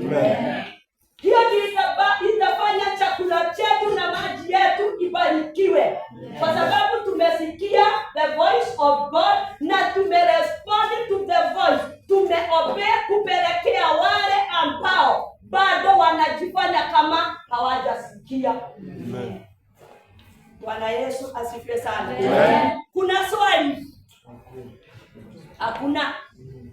Amen. Hiyo itafanya chakula chetu na maji yetu ibarikiwe. Kwa sababu tumesikia the voice of God na tumerespond to the voice. Tumeobey kupelekea wale ambao bado wanajifanya kama hawajasikia. Amen. Bwana Yesu asifiwe sana. Amen. Kuna swali? Hakuna.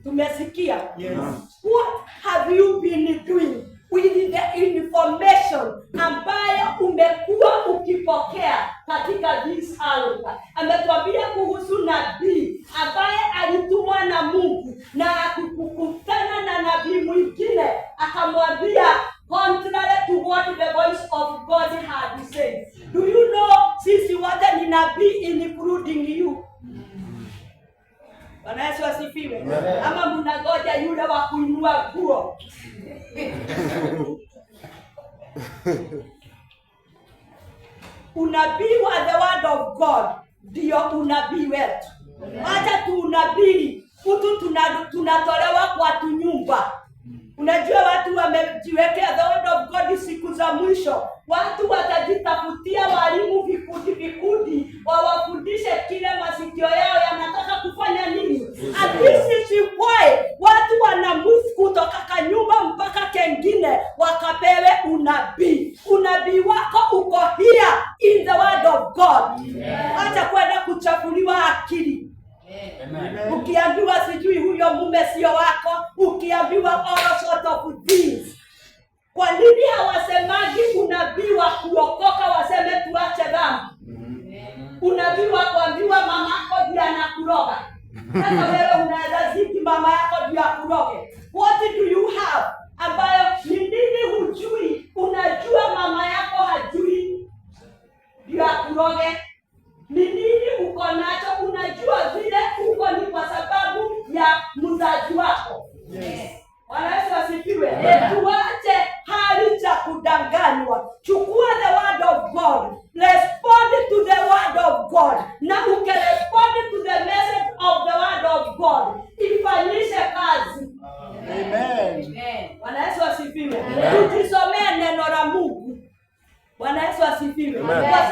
Tumesikia. Yes. What have you been doing with the information ambayo umekuwa ukipokea katika this hour? Ametuambia kuhusu nabii ambaye alitumwa na Mungu na kukutana na nabii mwingine akamwambia contrary to what the voice of God had said. Do you know sisi wote ni nabii including you? Bwana Yesu asifiwe. Ama mnagoja yule wa kuinua nguo? Unabii wa the word of God ndio unabii wetu. Hata tunabiri mtu tunatolewa kwa tunyumba. Unajua watu wamejiwekea the word of God siku za mwisho. Watu watajitafutia walimu vikundi wawafundishe kile masikio yao yanataka kufanya nini. And this is why watu wana move kutoka kanyumba mpaka kengine wakapewe unabii. Unabii wako uko here in the word of God. Acha kwenda kuchafuliwa akili. Amen. Ukiambiwa sijui huyo mume sio wako, ukiambiwa all sort of things. Kwa nini hawasemaji unabii wa kuokoka waseme tuache dhambi? Unabii wa kuambiwa mama yako ndiye anakuroga. Sasa wewe unaweza ziki mama yako ndiye akuroge. What do you have ambayo ni nini hujui? Unajua mama yako hajui ndiye akuroge. Ni nini uko nacho? Unajua vile uko ni kwa sababu ya mzazi wako. Yes. Bwana Yesu asifiwe. Tuache hali cha kudanganywa. Chukua the word of God. Respond to the word of God. Na ukirespond to the message of the word of God, ifanyishe kazi. Amen. Bwana Yesu asifiwe. Tujisomee neno la Mungu. Bwana Yesu asifiwe. Kwa